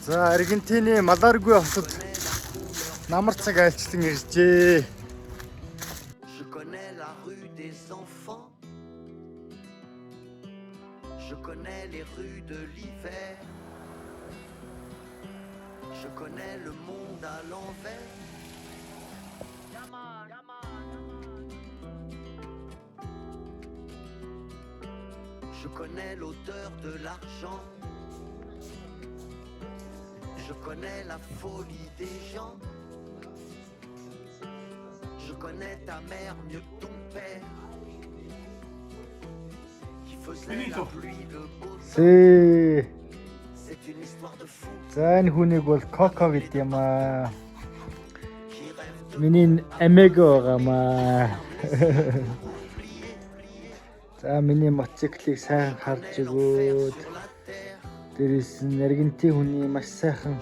За Аргентины Маларгуй хотод намар цаг айлчлан иржээ. Je connais la rue des enfants. Je connais les rues de l'hiver. Je connais le monde à l'envers. Je connais l'odeur de l'argent. Je connais la folie des gens. Je connais ta mère mieux que ton père. Qui faisait la pluie de beau temps. C'est une histoire de fou. За энэ хүнийг бол Коко гэдэг юм аа. Миний Амего гамаа. За миний мотоциклийг сайн харж өгөөд дээрээс нь Аргентин хүний маш сайхан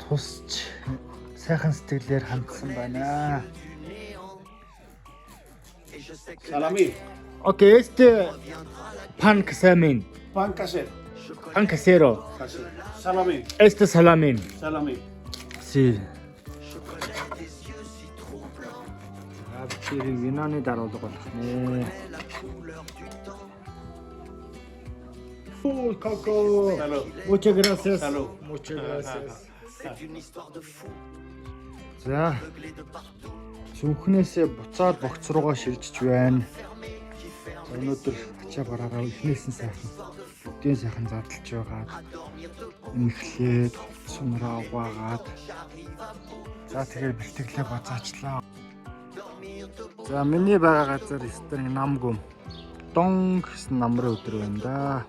тусч сайхан сэтгэлээр хандсан байна. Salami. Окей, este pan casamin. Pan casero. Pan casero. Salami. Este salamin. Salami. Sí. Тэр винаны даруулга болох нэ. Full Coco. Salud. Muchas gracias. Salud. Muchas gracias. C'est une histoire de fou. За Blé de partout. зүнхнээсээ буцаад богц руугаа шилжиж байна. За, өнөөдөр ачаа бараараа эхнээс нь сайхан бүгдийн сайхан задлж байгаа. Инхлээд сумраа угаагаад. За тэгэхээр бэлтгэлээ бацаачлаа. За миний байгаа газар стер намгүм. Донг гэсэн намрын өдөр байна да.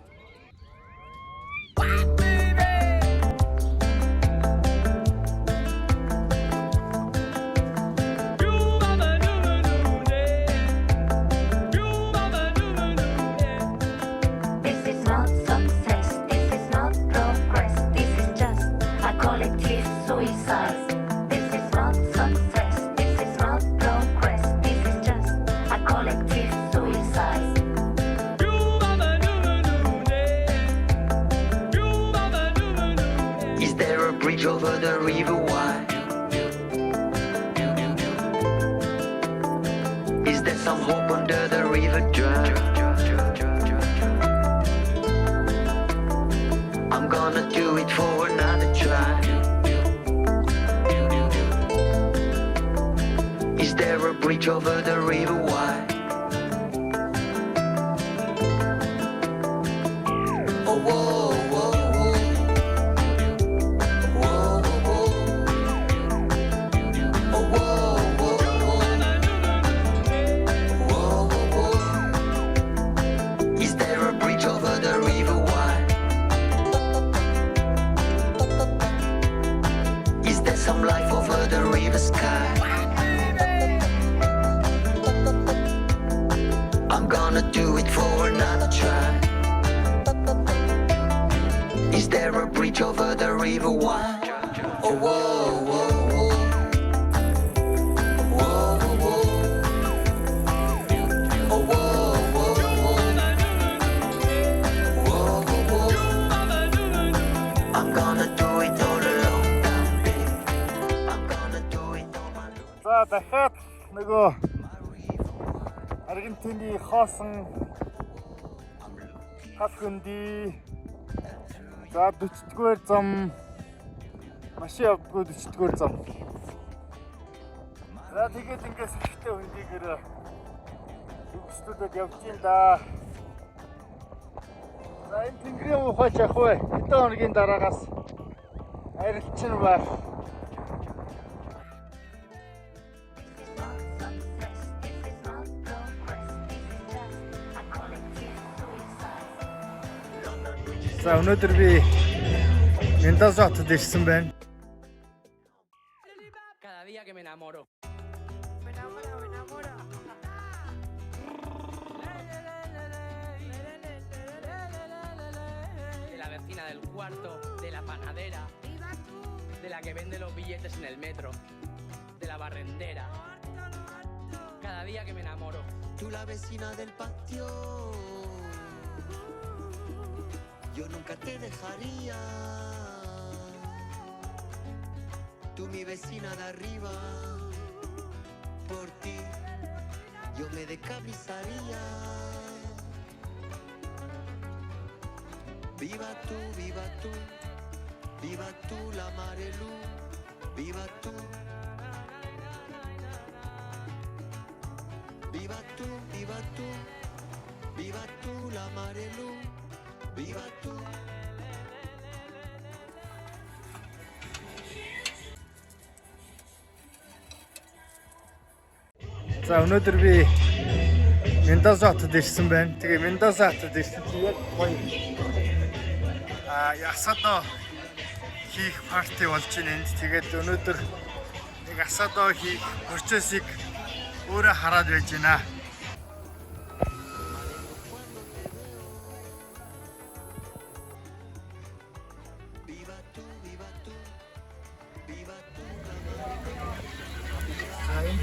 This is not success, this is not progress, this is just a collective suicide. This is not success, this is not progress, this is just a collective suicide. Is there a bridge over the river Wye? Is there some hope under the river dry? I'm gonna do it for another try. Is there a bridge over the river Wye? Oh, whoa, whoa, whoa. Whoa, whoa, whoa. Oh, whoa, whoa, whoa. Whoa, whoa, whoa. Is there a bridge over the river Wye? Is there some life over the river sky? I'm gonna do it for another try. Is there a bridge over the river Wye? Oh, whoa, whoa, whoa. Whoa, whoa, whoa. Oh, whoa, whoa, whoa. Whoa, whoa, whoa. I'm gonna do it all alone now, babe. I'm gonna do it on my own. За дахиад нөгөө Аргентины хоосон хал хөнди. За 40-р зам машин явдггүй 40-р зам. За тэгээд ингээс ихтэй хөндийгээр өгсдөд явж ин да. За энэ тэнгэрийн ухаач ах вэ? Хэдэн хоногийн дараагаас арилчин байх. За өнөөдөр би Mendoza хотод ирсэн байна. Cada día que me enamoro. De la vecina del cuarto, de la panadera, de la que vende los billetes en el metro, de la barrendera. Cada día que me enamoro. Tú la vecina del patio. yo nunca te dejaría. Tú mi vecina de arriba, por ti yo me decabrizaría. Viva tú, viva tú, viva tú la Marelu, viva tú. Viva tú, viva tú, viva tú la Marelu, viva tú. За өнөөдөр би Мендоза хотод ирсэн байна. Тэгээ Мендоза хотод ирсэн чи яг гоё асадо хийх парти болж байна энд. Тэгээд өнөөдөр нэг асадо хийх процессыг өөрөө хараад байж байна.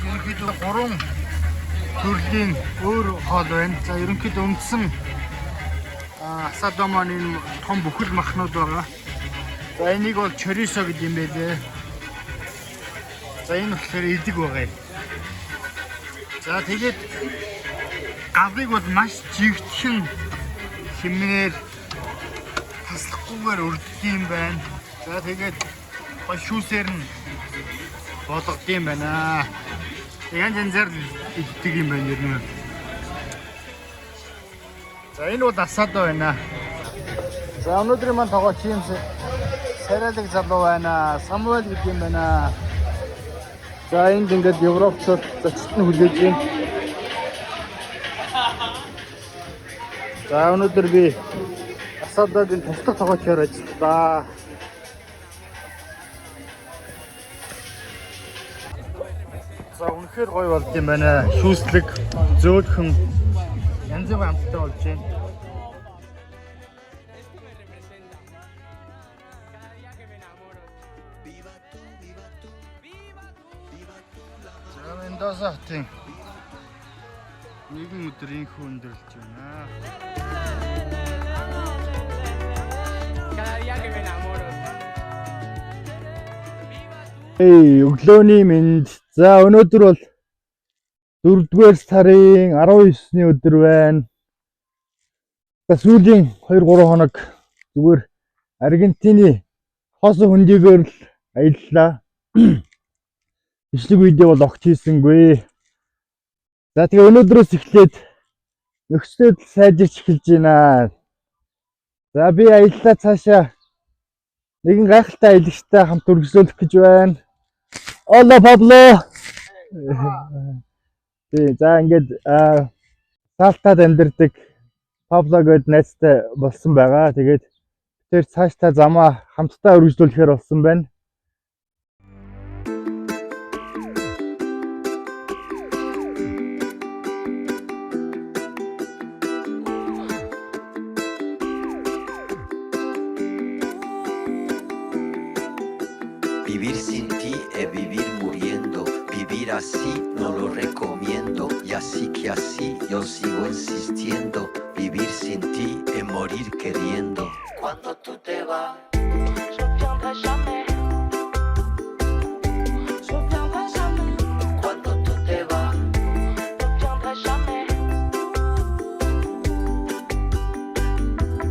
Ерөнхийдөө 3 төрлийн өөр хоол байна. За ерөнхийдөө үндсэн асадо маань энэ том бүхэл махнууд байгаа. За энийг бол чорисо гэдэг юм байлээ. За энэ болохоор идэг байгаа юм. За тэгээд гаврыг бол маш жигдхэн хэмнээр таслахгүйгээр өрддөг юм байна. За тэгээд шүүсээр нь болгодог юм байна. Янз янзаар иддэг юм байна ер нь. За энэ бол асадо байна. За өнөөдрийн маань тоглож юм Саралэг залуу байна. Самуэль гэдэг юм байна. За энд ингээд европчууд зочид нь хүлээж байна. За өнөөдөр би асадогийн туслах тоглолтоор ажиллаа. За үнэхээр гоё болд юм байна. Шүүслэг, зөөлхөн янз бүрийн амттай болж байна. За Мендоза хотын нэгэн өдөр инхүү өндөрлөж байна. Өглөөний мэнд. За өнөөдөр бол 4-р сарын 19-ний өдөр байна. Сүүлийн 2-3 хоног зүгээр Аргентины хоосон хөндийгээр л аяллаа. Бичлэг видео бол огт хийсэнгүй. За тэгээ өнөөдрөөс эхлээд нөхцөлөд сайжирч эхэлж байна. За би аяллаа цаашаа нэгэн гайхалтай аялагчтай хамт үргэлжлүүлэх гэж байна. Оло Пабло. За ингээд Салтад амьдардаг Пабло гээд найзтай болсон байгаа. Тэгээд тэр цаашдаа замаа хамтдаа үргэлжлүүлэхээр болсон байна. Vivir sin ti es vivir muriendo. Vivir así no lo recomiendo. Y así que así yo sigo insistiendo. Vivir sin ti es morir queriendo. Cuando tú te vas, Je reviendrai jamais. Je reviendrai jamais. cuando tú te vas, Je reviendrai jamais.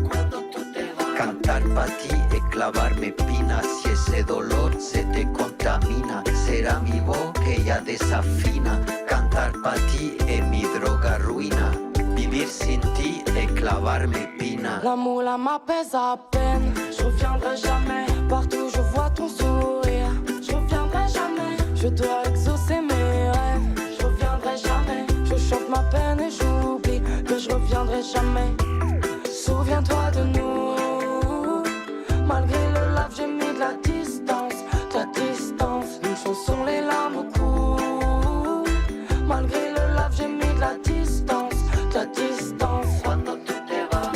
cuando tú te vas. Cantar para ti es clavarme espinas. Si ese dolor se te contamina, será mi voz que ya desafina. Cantar para ti es mi droga ruina. Vivir sin ti es clavarme espina. L'amour là m'apaise à peine. Je reviendrai jamais. Partout je vois ton sourire. Je reviendrai jamais. Je dois exaucer mes rêves. Je reviendrai jamais. Je chante ma peine et j'oublie que je reviendrai jamais. Souviens-toi de nous. Malgré le lave, j'ai mis de la distance. De la distance. Une chanson, les larmes au cou. Malgré le lave, j'ai mis de la distance. De la distance. Cuando tú te vas,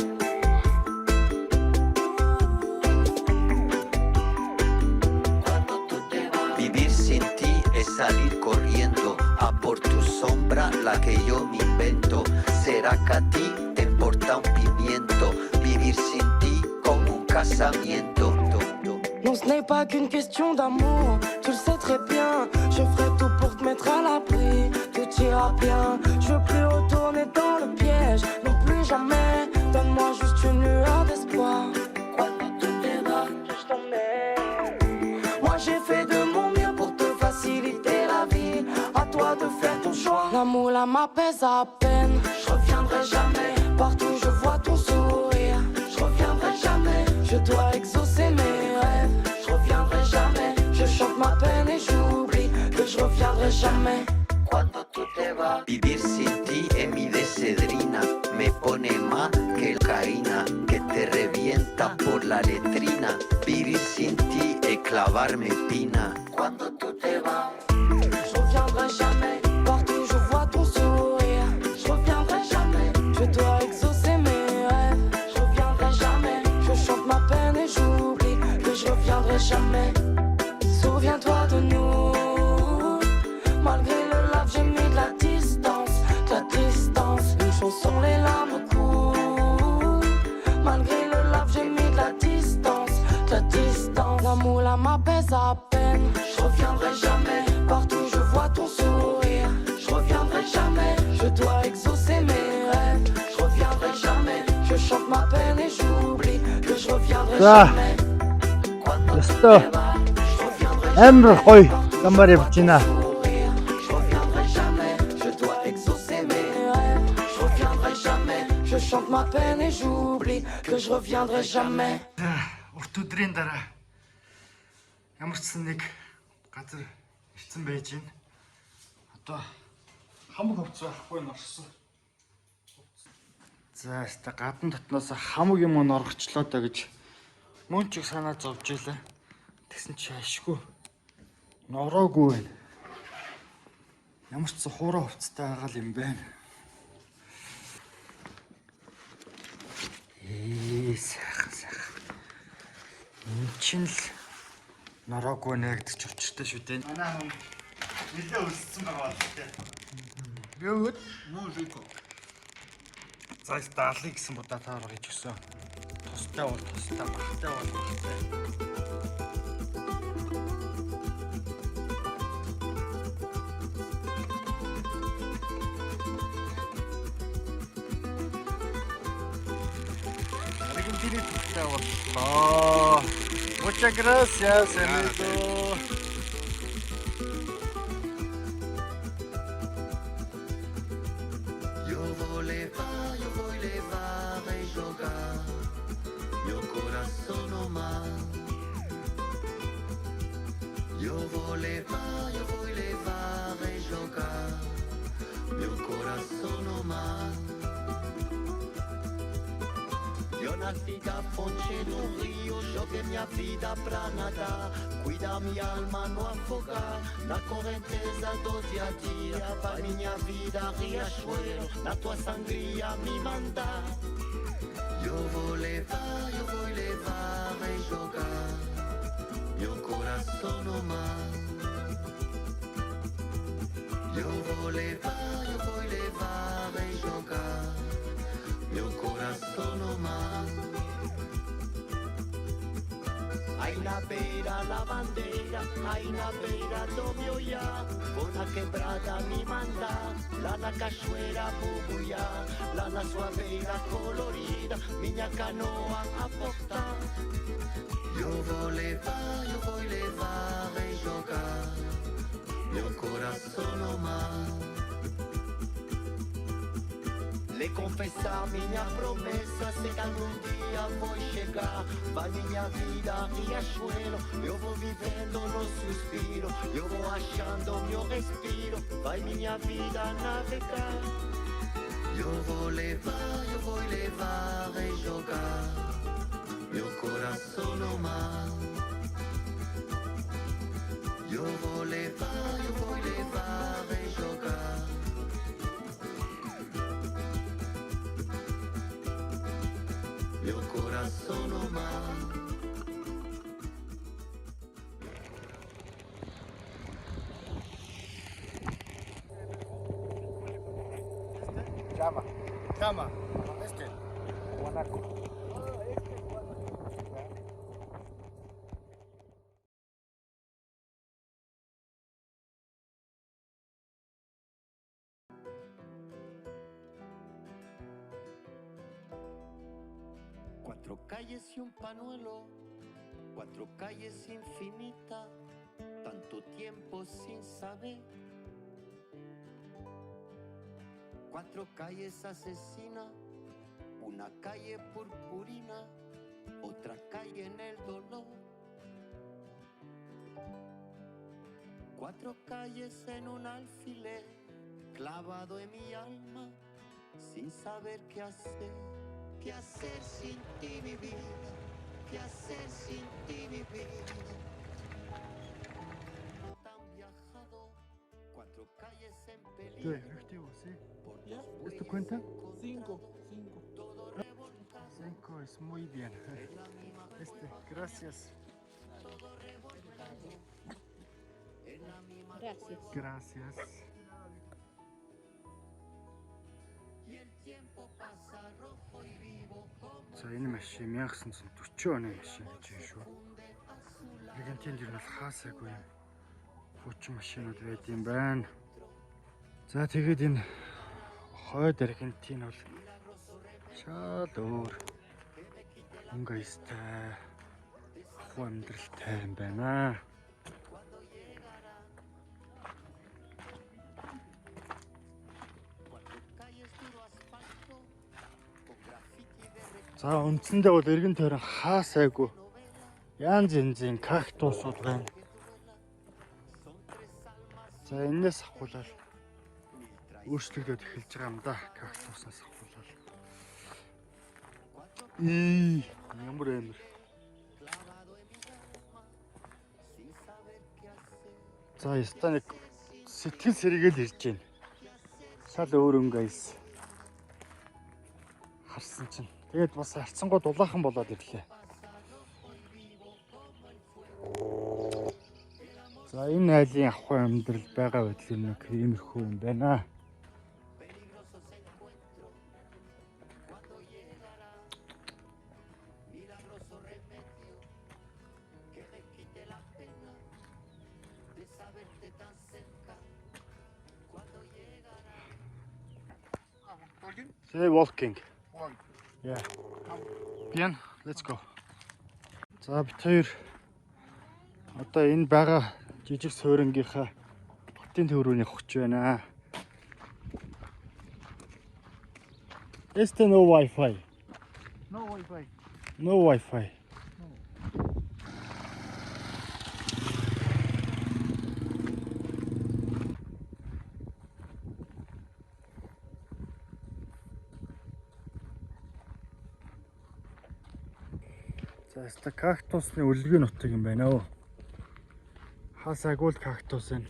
cuando tú te vas. Vivir sin ti es salir corriendo a por tu sombra, la que yo me invento. Será que a ti te importa un pimiento. Vivir sin ti casamiento. Non, ce n'est pas qu'une question d'amour, tu le sais très bien. Je ferai tout pour te mettre à l'abri, tout ira bien. Je veux plus retourner dans le piège, non plus jamais. Donne-moi juste une lueur d'espoir. Moi j'ai fait de mon mieux pour te faciliter la vie. À toi de faire ton choix. La moula m'apaise à peine. Je reviendrai jamais. Partout je vois ton sourire. Je reviendrai jamais. Je dois exaucer mes rêves. Je reviendrai jamais. Je chante ma peine et j'oublie que je reviendrai jamais. Cuando tú te vas, vivir sin ti es mi decedrina. Me pone más que cocaína que te revienta por la letrina. Vivir sin ti es clavarme espina. Cuando tú te vas, je reviendrai jamais. Partout je vois ton sourire. Je reviendrai jamais. Je dois exaucer mes rêves. Je reviendrai jamais. Je chante ma peine et j'oublie que je reviendrai jamais. Souviens-toi de nous. Malgré le lave, j'ai mis de la distance. De la distance. Une chanson, les larmes coulent. Malgré le lave, j'ai mis de la distance. De la distance. La moula m'apaise à peine. Je reviendrai jamais. Partout je vois ton sourire. Je reviendrai jamais. Je dois exaucer mes rêves. Je reviendrai jamais. Je chante ma peine et j'oublie que je reviendrai Ah. jamais. Cuando Yes, tu sir. te vas, je reviendrai Амар jamais. гоё ямар явж байна. Sourire. Je reviendrai jamais. Je dois exaucer mes rêves. Je reviendrai jamais. Je chante ma peine et j'oublie que je reviendrai jamais. Урт өдрийн дараа ямар ч нэг газар ирсэн байж байна. Одоо хамаг хөвц байхгүй нь орсон. За яста гадна дотноос хамаг юм оргочлоо да гэж мөн ч их санаа зовж илаа. Тэгсэн чи ашгүй нороогүй байна. Ямар ч хуурай хувцастай байгаа юм байна. Сайхан сайхан. Энд чинь л нороогүй нэ гэдэг ч учиртай шүү дээ. Манай хүн нэлээ өссөн байгаа бол тээ. Юу вэ? Мужико. За стаалыг гэсэн будаа таарах гэж өгсөн. Тустай бол тустай, багтай бол багтай. Oh, muchas gracias, amigo. yo voy levar e jogar meu coração no mar. Eu vou levar e jogar meu coração no mar. Eu nasci da fonte do rio, joguei minha vida pra nadar. Cuida minha alma no afogar, na correnteza do dia a dia. Vai minha vida, riachuelo, na tua sangria me mandar. Eu vou levar e jogar meu coração no mar. Eu vou levar e jogar meu coração no mar. Aí na beira da bandeira, aí na beira do meu iá, vou na quebrada me mandar, lá na cachoeira bubuiar, lá na sua beira colorida, minha canoa a portar. Eu vou levar e jogar meu coração no mar. Lhe confessar minha promessa, sei que algum dia vou chegar. Vai minha vida, riachuelo, eu vou vivendo no suspiro, eu vou achando meu respiro, vai minha vida navegar. Eu vou levar e jogar meu coração no mar. Eu vou levar e jogar meu coração no mar. Cama. Este. Guanaco. 4 calles y un panuelo, 4 calles infinitas, tanto tiempo sin saber. 4 calles asesinas, una calle purpurina, otra calle en el dolor. 4 calles en un alfiler, clavado en mi alma, sin saber qué hacer. ¿Qué hacer sin ti, mi vida? ¿Qué hacer sin ti, mi vida? Tan viajado, 4 calles en peligro. Por dos ¿Esto cuenta? 5. todo revolcado. 5 es muy bien. Gracias. Gracias. Gracias. Y el tiempo pasa rojo y vivo como За энэ машин 1940 оны машин гэж байна шүү. Аргентинд ер нь бол хаасаагүй юм. Хуучин машинууд байд юм байна. За тэгээд энэ хойд Аргентин бол шал өөр өнгө ёстой ахуй амьдралтай юм байна. За үндсэндээ бол эргэн тойрон хаасайгүй янз янзын кактусууд байна. За энэс ахуулаад өөрчлөгдөд эхэлж байгаа юм да, кактуснаас ахуулаад. Ямар амар. За яста нэг сэтгэл сэргээл ирж байна. Шал өөр өнгө айс. Харсан чинь тэгээд бас харцсангууд улаахан болоод ирлээ. За энэ айлын ахуй амьдрал байгаа байдал нэг иймэрхүү юм байна. Say walking. Yeah. Bien, let's go. За бид хоёр одоо энэ байгаа жижиг суурьнгийнхаа хотын төврөний хөгч байна. Este no Wi-Fi. No Wi-Fi. No Wi-Fi. За ста кактусны өлгөө нутаг юм байна оо. Хасаагүй л кактус энэ.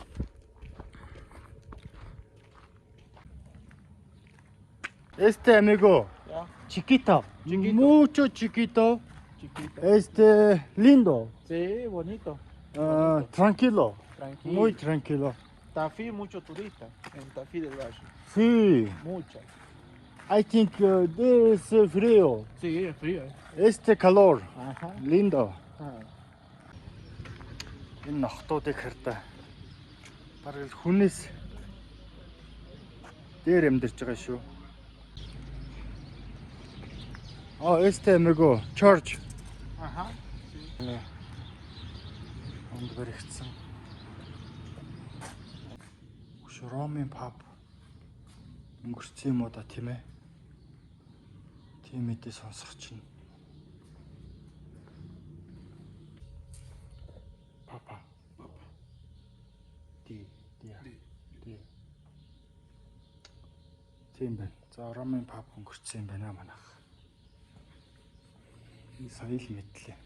Este amigo. Ya. Chiquito. Chiquito. Mucho chiquito. Chiquito. Lindo. Sí, bonito. Tranquilo. Tranquilo. Muy tranquilo. Tafí, mucho turista. En Tafí del Valle. Sí. Muchas. I think there is frío. Sí, es frío. Calor. Ajá. Lindo. Ah. Энэ нохтуудыг харьдаа. Бараг л хүнээс дээр амьдарч байгаа шүү. Amigo, church. Ajá. Онд баригдсан. Ромын паб өнгөрсөн юм уу да тийм ээ. Тийм мэдээ сонсох чинь. Папа. Ди. Тийм байна. За Ромын паб өнгөрсөн юм байна манайх. Энэ соёл мэдлээ.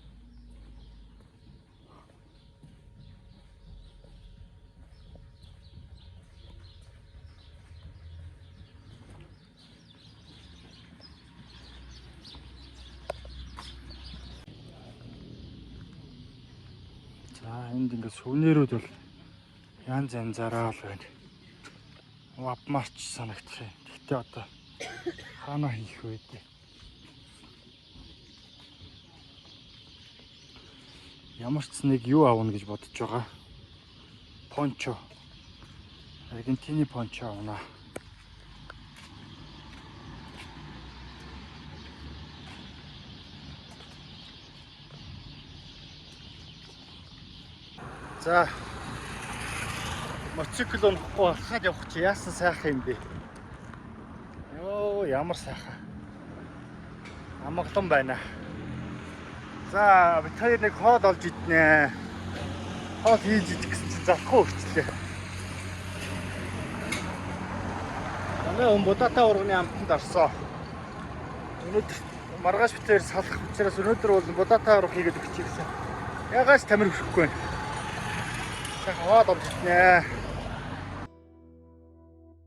За энд ингээд сүвнэрүүд бол янз янзаараа л байна. Вапмарч санагдах юм. Гэхдээ одоо хаана хийх вэ дээ? Ямар ч нэг юу авна гэж бодож байгаа. Пончо. Аргентины пончо авна. За. Мотоцикл унахгүй алхаад явах чи яасан сайхан юм бэ? Йоо, ямар сайхан. Амгалан байна. За, бид хоёр нэг хоол олж иднэ. Хоол хийж идэх гэсэн чинь залахгүй өрчлээ. Манай Будатаа урганы амтанд орсон. Өнөөдөр маргааш битээр салах учраас өнөөдөр бол Будатаа урга хийгээд өгч ирсэн. Ягаас тамир өгөхгүй байна. Сайхан хоол олж иднэ.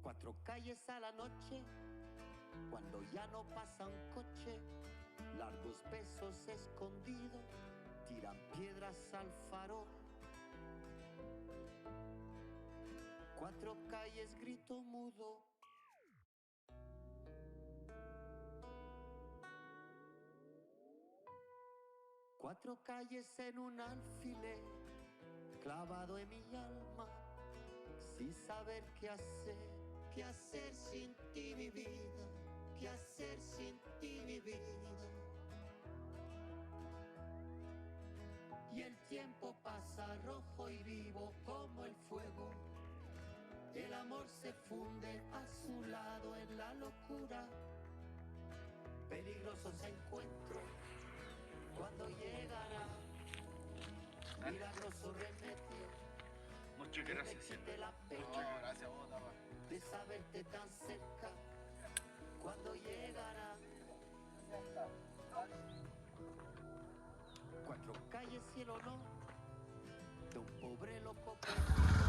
Cuatro calles a la noche, cuando ya no pasa un coche, largos besos escondidos, tiran piedras al farol. Cuatro calles, grito mudo. Cuatro calles en un alfiler, clavado en mi alma, sin saber qué hacer sin ti mi vida, qué hacer sin ti mi vida. Y el tiempo pasa rojo y vivo como el fuego, el amor se funde a su lado en la locura, peligrosos encuentros cuando llegará, milagroso remedio. Muchas gracias. De la pena de saberte tan cerca, cuando llegará. Cuatro calles y el honor de un pobre loco perdido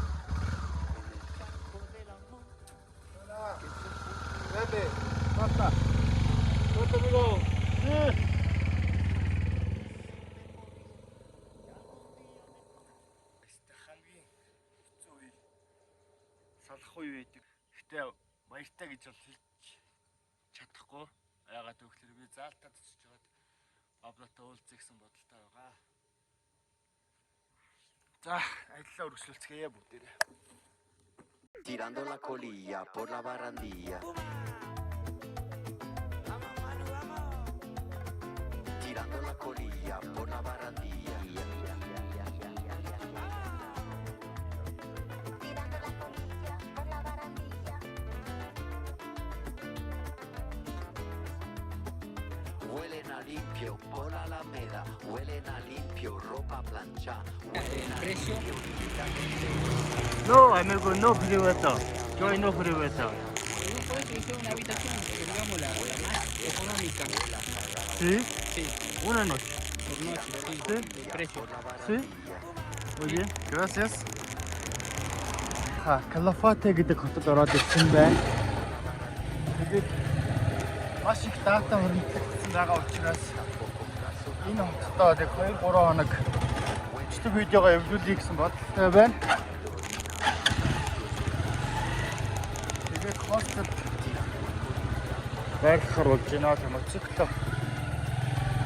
en el charco del amor. Vete, basta. Vete, amigo. Салах үе байдаг. Гэтэ баяртай гэж бол хэлж чадахгүй. Яагаад гэвэл би заалтаа тусч жагаад Баблатай уулзъя гэсэн бодолтой байгаа. За, ажиллаа үргэлжлүүлцгээе бүгдээрээ. Tirando la colilla por la barandilla. Tirando la colilla por la barandilla. Tirando la colilla por la barandilla. Huelen a limpio por la alameda, huelen a limpio ropa plancha, huelen a precio. No, amigo, no privado. Yo no privado. No puedes elegir una habitación, digamos la más económica. Sí, Sí, una noche. por noche, sí, Sí. el precio. Sí. Muy bien, gracias. Калафате гэдэг хотод ороод ирсэн байна. Тэгээд маш их дата хөрөнгөсөн байгаа учраас энэ хотод нэг 2-3 хоног бичлэг видеого эвлүүлэе гэсэн бодолтой байна. Тэгээд хостод байрлахаар болж байна тийм мотоцикло.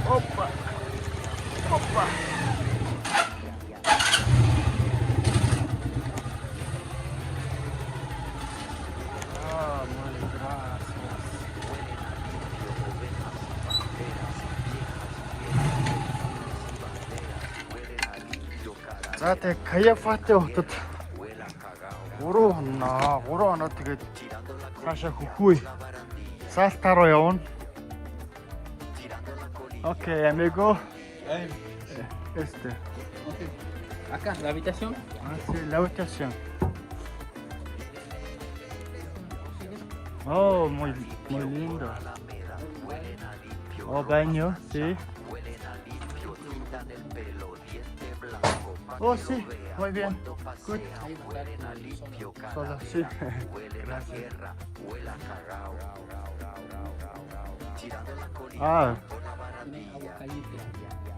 Опа. Опа. За тэг Каяфате хотод 3 хоноо тэгээд цаашаа хөхүй Салтаа руу явна. Окей, amigo. Este. Acá, la habitación. Ah, sí, la habitación. Oh, muy lindo. Oh, baño, sí. Oh, sí, muy bien. Good. Solo, sí. Gracias. Ah. Tiene agua caliente.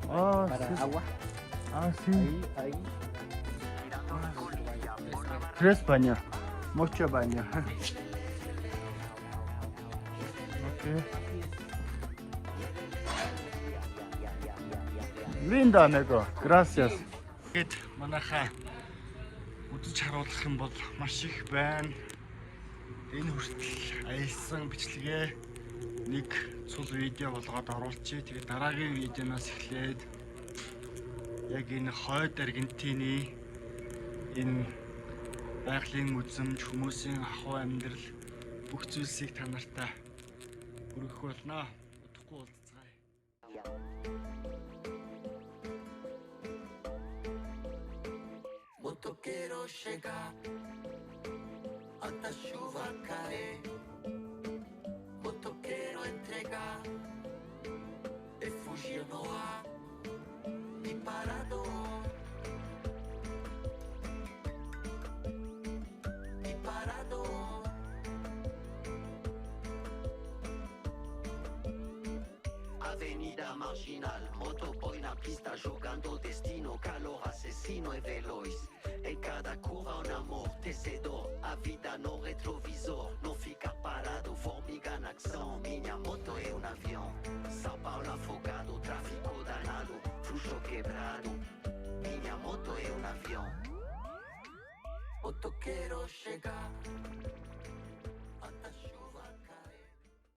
Oh, Para sí. agua. Ah, sí. Ahí. Tres baños. Mucho baño. Okay. Lindo, amigo. Gracias. Гэт манайхаа үзэж харуулах юм бол маш их байна. Энэ хүртэл аялсан бичлэгээ нэг цул видео болгоод оруулчихъя. Тэгээд дараагийн видеоноос эхлээд яг энэ хойд Аргентины Энэ байгалийн үзэмж, хүмүүсийн ахуй амьдрал бүх зүйлсийг та нартай хүргэх болно. Удахгүй уулзцгаая. Molto quiero llegar hasta chuva caer. Molto quiero entregar e fugir no ar e parado. E parado. Avenida marginal, moto poi na pista giocando destino, calor assassino e veloz. Em cada curva un amortecedor, a vida no retrovisor, não fica parado, formiga na ação. Minha moto é um avião, São Paulo afogado, tráfico danado, fluxo quebrado. Minha moto é um avião. Motoqueiro chegar